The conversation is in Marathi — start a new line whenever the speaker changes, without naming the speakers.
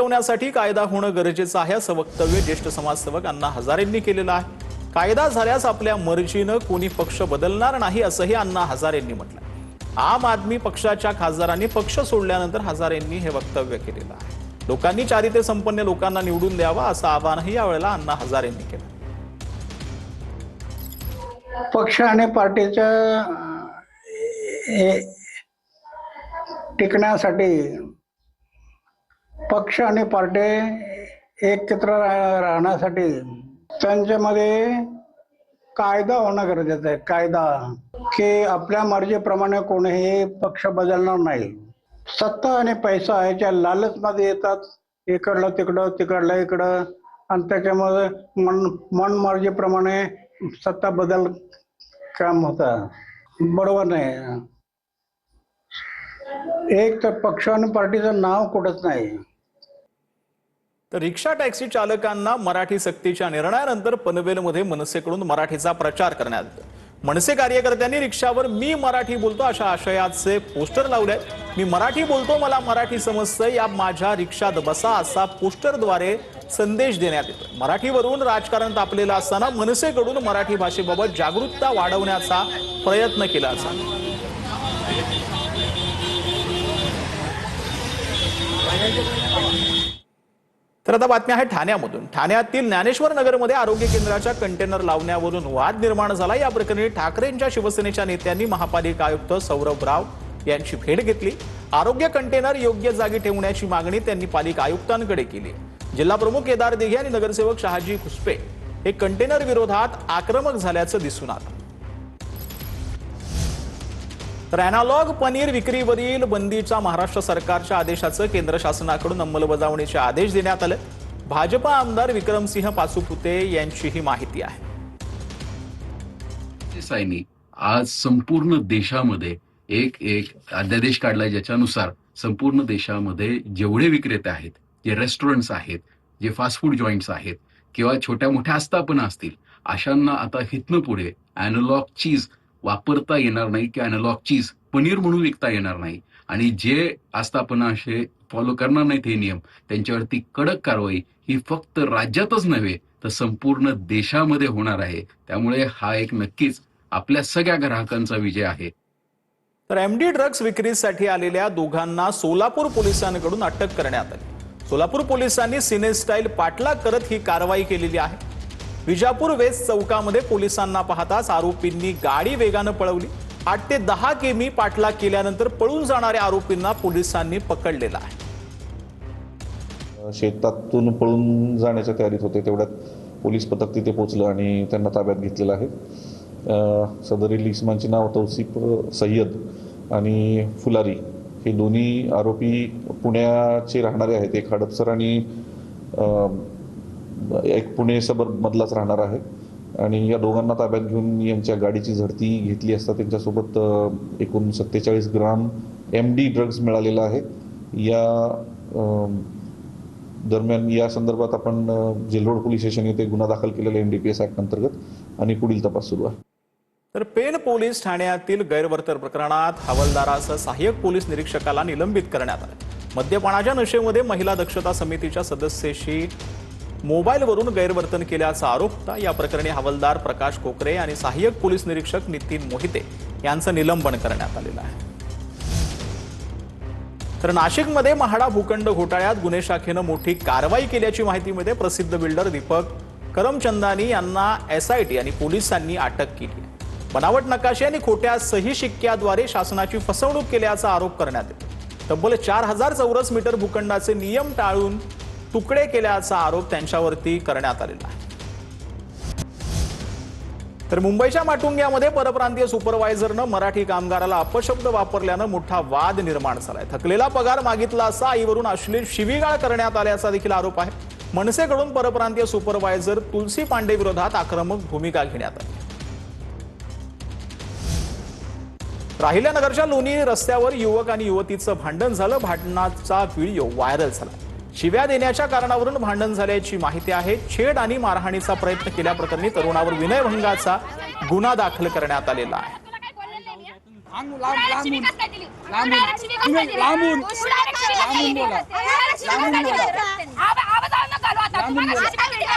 साठी कायदा होणं गरजेचं आहे असं वक्तव्य ज्येष्ठ समाजसेवक अण्णा हजारेंनी केलेलं आहे। कायदा झाल्यास आपल्या मर्जीनं कोणी पक्ष बदलणार नाही असंही अण्णा हजारेंनी म्हटलं। आम आदमी पक्षाच्या खासदारांनी पक्ष सोडल्यानंतर हजारेंनी हे वक्तव्य केलेलं आहे। लोकांनी चारित्र्य संपन्न लोकांना निवडून द्यावा असं आवाहनही यावेळेला अण्णा हजारेंनी केलं।
पक्ष आणि पार्टीच्या टिकण्यासाठी पक्ष आणि पार्टी एकत्र राहण्यासाठी त्यांच्यामध्ये कायदा होणं गरजेचं आहे। कायदा की आपल्या मर्जीप्रमाणे कोणीही पक्ष बदलणार नाही। सत्ता आणि पैसा याच्या लालचमध्ये येतात, इकडलं तिकडं तिकडलं इकडं, आणि त्याच्यामध्ये मन मर्जीप्रमाणे सत्ता बदल काम होतं, बरोबर नाही। एक तर पक्ष आणि पार्टीचं नाव कुठंच नाही।
तर रिक्षा टॅक्सी चालकांना मराठी सक्तीच्या निर्णयानंतर पनवेलमध्ये मनसेकडून मराठीचा प्रचार करण्यात आला। मनसे कार्यकर्त्यांनी रिक्षावर मी मराठी बोलतो अशा आशयाचे पोस्टर लावले। मी मराठी बोलतो, मला मराठी समजतं, या माझ्या रिक्षात बसा असा पोस्टरद्वारे संदेश देण्यात येतो। मराठीवरून राजकारण तापलेलं असताना मनसेकडून मराठी भाषेबाबत जागरूकता वाढवण्याचा प्रयत्न केला असा। तर आता बातमी आहे ठाण्यामधून। ठाण्यातील ज्ञानेश्वर नगरमध्ये आरोग्य केंद्राच्या कंटेनर लावण्यावरून वाद निर्माण झाला। या प्रकरणी ठाकरेंच्या शिवसेनेच्या नेत्यांनी महापालिका आयुक्त सौरभ राव यांची भेट घेतली। आरोग्य कंटेनर योग्य जागी ठेवण्याची मागणी त्यांनी पालिका आयुक्तांकडे केली। जिल्हा प्रमुख केदार दिघे आणि नगरसेवक शहाजी खुसपे हे कंटेनर विरोधात आक्रमक झाल्याचं दिसून आलं। तर अॅनालॉग पनीर विक्रीवरील बंदीच्या महाराष्ट्र सरकारच्या आदेशाचं केंद्र शासनाकडून अंमलबजावणीचे आदेश देण्यात आले। भाजपा आमदार विक्रमसिंह पाचपुते यांची ही माहिती आहे।
आज संपूर्ण देशामध्ये एक अध्यादेश काढलाय, ज्याच्यानुसार संपूर्ण देशामध्ये जेवढे विक्रेते आहेत, जे रेस्टॉरंट्स आहेत, जे फास्ट फूड जॉईंट्स आहेत किंवा छोट्या मोठ्या आस्थापना असतील, अशांना आता हितनं पुढे अॅनालॉग चीज वापरता येणार नाही की अॅनालॉग चीज पनीर म्हणून विकता येणार नाही। आणि जे आस्थापना असे फॉलो करणार नाहीत हे नियम, त्यांच्यावरती कडक कारवाई ही फक्त राज्यातच नव्हे तर संपूर्ण देशामध्ये होणार आहे। त्यामुळे हा एक नक्कीच आपल्या सगळ्या ग्राहकांचा विजय आहे।
तर एमडी ड्रग्ज विक्रीसाठी आलेल्या दोघांना सोलापूर पोलिसांकडून अटक करण्यात आली। सोलापूर पोलिसांनी सिने स्टाईल पाठलाग करत ही कारवाई केलेली आहे। विजापूर वेस्ट चौकामध्ये पोलिसांना पाहताच आरोपींनी गाडी वेगानं पळवली। 8 ते 10 किमी पाठलाग केल्यानंतर पळून जाणाऱ्या आरोपींना पोलिसांनी पकडलेलं आहे।
शेतातून पळून जाण्याच्या तयारीत होते, तेवढ्यात पोलीस पथक तिथे पोहोचलं आणि त्यांना ताब्यात घेतलेलं आहे। सदरील इसमांची नाव तौसिफ सय्यद आणि फुलारी हे दोन्ही आरोपी पुण्याचे राहणारे आहेत। एक हडपसर आणि एक पुणे सबर्ब मधलाच राहणार आहे। आणि या दोघांना ताब्यात घेऊन यांच्या गाडीची झडती घेतली असता त्यांच्यासोबत एकूण 47 ग्राम एमडी ड्रग्ज मिळालेला आहे। या दरम्यान या संदर्भात आपण जेलरोड पोलीस स्टेशन येथे गुन्हा दाखल केलेला एनडीपीएस ऍक्ट अंतर्गत आणि पुढील तपास सुरू आहे।
तर पेण पोलीस ठाण्यातील गैरवर्तन प्रकरणात हवालदारासह सहाय्यक पोलीस निरीक्षकाला निलंबित करण्यात आले। मद्यपानाच्या नशेमध्ये महिला दक्षता समितीच्या सदस्याशी मोबाईलवरून गैरवर्तन केल्याचा आरोप होता। या प्रकरणी हवालदार प्रकाश कोकरे आणि सहाय्यक पोलीस निरीक्षक नितीन मोहिते यांचं निलंबन करण्यात आलेलं आहे। तर नाशिकमध्ये म्हाडा भूखंड घोटाळ्यात गुन्हे शाखेनं मोठी कारवाई केल्याची माहिती मिळते। प्रसिद्ध बिल्डर दीपक करमचंदानी यांना एसआयटी आणि पोलिसांनी अटक केली। बनावट नकाशे आणि खोट्या सही शिक्क्याद्वारे शासनाची फसवणूक केल्याचा आरोप करण्यात येतो। तब्बल 4000 चौरस मीटर भूखंडाचे नियम टाळून तुकडे केल्याचा आरोप त्यांच्यावरती करण्यात आलेला आहे। तर मुंबईच्या माटुंग्यामध्ये परप्रांतीय सुपरवायझरनं मराठी कामगाराला अपशब्द वापरल्यानं मोठा वाद निर्माण झालाय। थकलेला पगार मागितला असा आईवरून अश्लील शिवीगाळ करण्यात आल्याचा देखील आरोप आहे। मनसेकडून परप्रांतीय सुपरवायझर तुलसी पांडे विरोधात आक्रमक भूमिका घेण्यात आली। राहिल्यानगरच्या लोणी रस्त्यावर युवक आणि युवतीचं भांडण झालं। भांडणाचा व्हिडिओ व्हायरल झाला। शिव्या देण्याच्या कारणावरून भांडण झाल्याची माहिती आहे। छेड आणि मारहाणीचा प्रयत्न केल्याप्रकरणी तरुणावर विनयभंगाचा गुन्हा दाखल करण्यात आलेला आहे।
लांबून
लांबून
लांबून लांबून बोला. लांबून बोला.